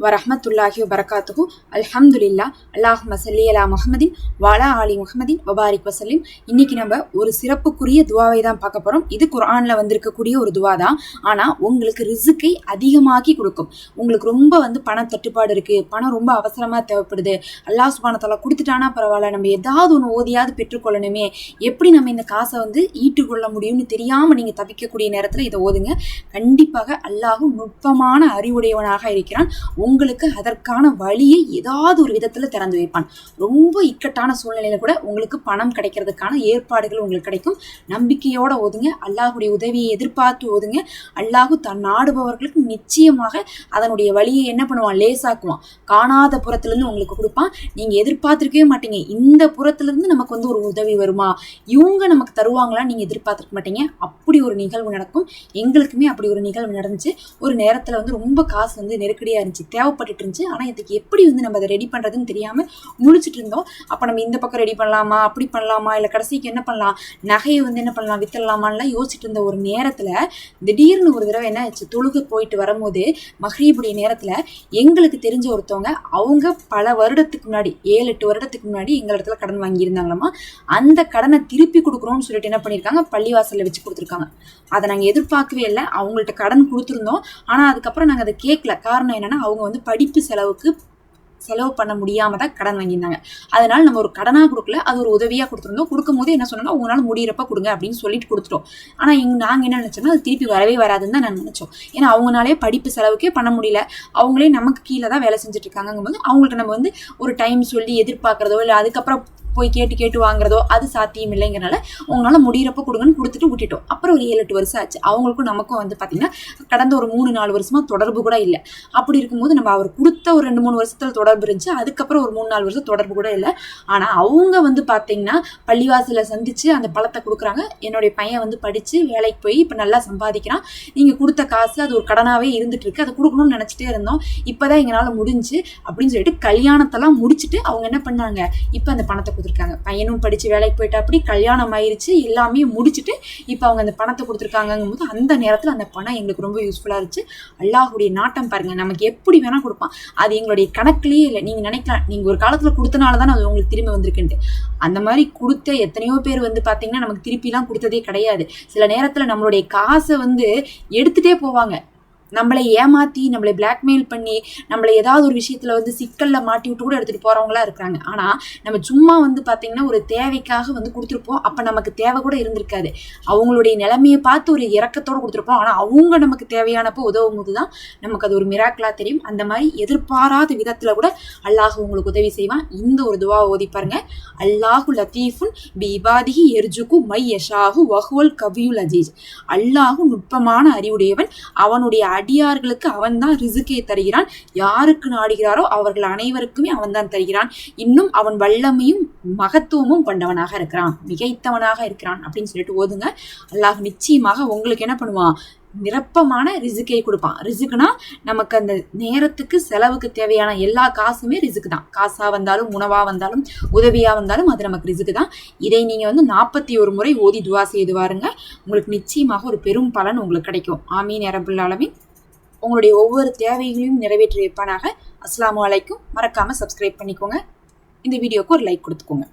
வரஹ்மத்துல்லாஹி வபரகாத்துஹு அல்ஹம்துலில்லா அல்லாஹும்ம ஸல்லி அலா முஹம்மதின் வஅலா ஆலி முஹம்மதின் வபாரிக் வஸல்லிம். இன்னைக்கு நம்ம ஒரு சிறப்புக்குரிய துவாவை தான் பார்க்க போறோம். இது குர்ஆன்ல வந்திருக்கக்கூடிய ஒரு துவா தான். ஆனா உங்களுக்கு ரிஸ்கை அதிகமாக்கி கொடுக்கும். உங்களுக்கு ரொம்ப பண தட்டுப்பாடு இருக்கு, பணம் ரொம்ப அவசரமா தேவைப்படுது, அல்லாஹ் சுப்ஹானஹு வ தஆலா கொடுத்துட்டானா பரவாயில்ல, நம்ம ஏதாவது ஒன்று ஓதியாவது பெற்றுக்கொள்ளணுமே, எப்படி நம்ம இந்த காசை ஈட்டுக்கொள்ள முடியும்னு தெரியாம நீங்க தவிக்கக்கூடிய நேரத்தில் இதை ஓதுங்க. கண்டிப்பாக அல்லாஹ் நுட்பமான அறிவுடையவனாக இருக்கிறான். உங்களுக்கு அதற்கான வழியை ஏதாவது ஒரு விதத்துல திறந்து வைப்பான். ரொம்ப இக்கட்டான சூழ்நிலையில கூட உங்களுக்கு பணம் கிடைக்கிறதுக்கான ஏற்பாடுகள் உங்களுக்கு கிடைக்கும். நம்பிக்கையோட ஓதுங்க, அல்லாஹுடைய உதவியை எதிர்பார்த்து ஓதுங்க. அல்லாஹு தன் நாடுபவர்களுக்கு நிச்சயமாக அதனுடைய வழியை என்ன பண்ணுவான், லேசாக்குவான். காணாத புறத்துல இருந்து உங்களுக்கு கொடுப்பான். நீங்க எதிர்பார்த்திருக்கவே மாட்டீங்க, இந்த புறத்துல இருந்து நமக்கு ஒரு உதவி வருமா, இவங்க நமக்கு தருவாங்களா, நீங்க எதிர்பார்த்திருக்க மாட்டீங்க. அப்படி ஒரு நிகழ்வு நடக்கும். எங்களுக்குமே அப்படி ஒரு நிகழ்வு நடந்துச்சு. ஒரு நேரத்துல ரொம்ப காசு நெருக்கடியா இருந்துச்சு, தேவைப்பட்டுட்டு இருந்துச்சு. ஆனா இதுக்கு எப்படி நம்ம அதை ரெடி பண்றதுன்னு தெரியாம முழிச்சிட்டு இருந்தோம். அப்ப நம்ம இந்த பக்கம் ரெடி பண்ணலாமா, அப்படி பண்ணலாமா, இல்ல கடைசிக்கு என்ன பண்ணலாம், நகையை என்ன பண்ணலாம், வித்தரலாமான்லாம் யோசிச்சுட்டு இருந்த ஒரு நேரத்துல திடீர்னு ஒரு தடவை என்ன ஆச்சு, தொழுகை போயிட்டு வரும்போது மஹ்ரீபுடைய நேரத்துல எங்களுக்கு தெரிஞ்ச ஒருத்தவங்க, அவங்க பல வருடத்துக்கு முன்னாடி 7-8 வருடத்துக்கு முன்னாடி எங்க இடத்துல கடன் வாங்கியிருந்தாங்களாமா. அந்த கடனை திருப்பி கொடுக்குறோம்னு சொல்லிட்டு என்ன பண்ணியிருக்காங்க, பள்ளிவாசல்ல வச்சு கொடுத்துருக்காங்க. அதை நாங்க எதிர்பார்க்கவே இல்லை. அவங்கள்ட்ட கடன் கொடுத்துருந்தோம், ஆனா அதுக்கப்புறம் நாங்க அதை கேட்கல. காரணம் என்னன்னா, அவங்க படிப்பு செலவுக்கு செலவு பண்ண முடியாம தான் கடன் வாங்கியிருந்தாங்க. அதனால நம்ம ஒரு கடனா கொடுக்கல, அது ஒரு உதவியா கொடுத்துருந்தோம். கொடுக்கும் போது என்ன சொன்னா, உங்களால முடியறப்ப கொடுங்க அப்படின்னு சொல்லிட்டு கொடுத்துட்டோம். ஆனா நாங்க என்ன நினைச்சோம்னா, அது திருப்பி வரவே வராதுன்னு தான் நான் நினைச்சோம். ஏன்னா அவங்களாலே படிப்பு செலவுக்கே பண்ண முடியல, அவங்களே நமக்கு கீழே தான் வேலை செஞ்சுட்டு இருக்காங்கும்போது அவங்கள்ட்ட நம்ம ஒரு டைம் சொல்லி எதிர்பார்க்கறதோ இல்லை அதுக்கப்புறம் போய் கேட்டு வாங்குறதோ அது சாத்தியம் இல்லைங்கிறனால உங்களால முடியறப்ப கொடுங்கன்னு கொடுத்துட்டு விட்டுட்டோம். அப்புறம் ஒரு 7-8 வருஷம் ஆச்சு. அவங்களுக்கும் நமக்கும் பாத்தீங்கன்னா கடந்த ஒரு 3-4 வருஷமா தொடர்பு கூட இல்லை. அப்படி இருக்கும்போது நம்ம அவர் கொடுத்த ஒரு 2-3 வருஷத்துல தொடர்பு இருந்துச்சு, அதுக்கப்புறம் ஒரு 3-4 வருஷம் தொடர்பு கூட இல்லை. ஆனா அவங்க பாத்தீங்கன்னா பள்ளிவாசல சந்திச்சு அந்த பழத்தை கொடுக்குறாங்க. என்னுடைய பையன் படிச்சு வேலைக்கு போய் இப்ப நல்லா சம்பாதிக்கிறான், நீங்க கொடுத்த காசு அது ஒரு கடனாவே இருந்துட்டு இருக்கு, அதை கொடுக்கணும்னு நினைச்சிட்டே இருந்தோம், இப்பதான் எங்களால முடிஞ்சு அப்படின்னு சொல்லிட்டு கல்யாணத்தெல்லாம் முடிச்சுட்டு அவங்க என்ன பண்ணாங்க, இப்ப அந்த பணத்தை கொடுத்துருக்காங்க. பையனும் படிச்சு வேலைக்கு போயிட்டு அப்படி கல்யாணம் ஆயிருச்சு, எல்லாமே முடிச்சுட்டு இப்ப அவங்க அந்த பணத்தை கொடுத்துருக்காங்கும் போது அந்த நேரத்துல அந்த பணம் எங்களுக்கு ரொம்ப யூஸ்ஃபுல்லா இருந்துச்சு. அல்லாஹுடைய நாட்டம் பாருங்க, நமக்கு எப்படி வேணா கொடுப்பான். அது எங்களுடைய கணக்குலயே இல்லை. நீங்க நினைக்கலாம், நீங்க ஒரு காலத்துல கொடுத்தனாலதான் அது உங்களுக்கு திரும்பி வந்திருக்குன்ட்டு. அந்த மாதிரி கொடுத்த எத்தனையோ பேர் பாத்தீங்கன்னா நமக்கு திருப்பி எல்லாம் கொடுத்ததே கிடையாது. சில நேரத்துல நம்மளுடைய காசை எடுத்துட்டே போவாங்க, நம்மளை ஏமாத்தி நம்மளை பிளாக்மெயில் பண்ணி நம்மளை ஏதாவது ஒரு விஷயத்துல சிக்கல்ல மாட்டி விட்டு கூட எடுத்துட்டு போறவங்களா இருக்கிறாங்க. ஆனா நம்ம சும்மா பாத்தீங்கன்னா ஒரு தேவைக்காக கொடுத்துருப்போம், அப்ப நமக்கு தேவை கூட இருந்திருக்காது. அவங்களுடைய நிலைமையை பார்த்து ஒரு இரக்கத்தோட கொடுத்துருப்போம். ஆனா அவங்க நமக்கு தேவையானப்போ உதவும் போதுதான் நமக்கு அது ஒரு மிராக்கிளா தெரியும். அந்த மாதிரி எதிர்பாராத விதத்துல கூட அல்லாஹ் உங்களுக்கு உதவி செய்வான். இந்த ஒரு துவா ஓதி பாருங்க. அல்லாஹு லத்தீஃபுன் பி இபாதிஹி யர்ஜுகு மை யஷாஹு வஹுவல் கவியுல் அஜீஸ். அல்லாஹ் நுட்பமான அறிவுடையவன், அவனுடைய அடியார்களுக்கு அவன் தான் ரிசுக்கை தருகிறான், யாருக்கு நாடுகிறாரோ அவர்கள் அனைவருக்குமே அவன் தான் தருகிறான். இன்னும் அவன் வல்லமையும் மகத்துவமும் கொண்டவனாக இருக்கிறான், மிகைத்தவனாக இருக்கிறான் அப்படின்னு சொல்லிட்டு ஓதுங்க. அல்லாஹ் நிச்சயமாக உங்களுக்கு என்ன பண்ணுவான், நிரப்பமான ரிசுக்கை கொடுப்பான். ரிசுக்குனா நமக்கு அந்த நேரத்துக்கு செலவுக்கு தேவையான எல்லா காசுமே ரிசுக்கு தான். காசா வந்தாலும் உணவா வந்தாலும் உதவியா வந்தாலும் அது நமக்கு ரிசுக்கு தான். இதை நீங்க 41 முறை ஓதி துவா செய்து வாருங்க, உங்களுக்கு நிச்சயமாக ஒரு பெரும் பலன் உங்களுக்கு கிடைக்கும். ஆமீன் யா ரப்பல் ஆலமீன். உங்களுடைய ஒவ்வொரு தேவைகளையும் நிறைவேற்றி வைப்பானாக. அஸ்ஸலாமு அலைக்கும். மறக்காம சப்ஸ்கிரைப் பண்ணிக்கோங்க. இந்த வீடியோக்கு ஒரு லைக் கொடுத்துக்கோங்க.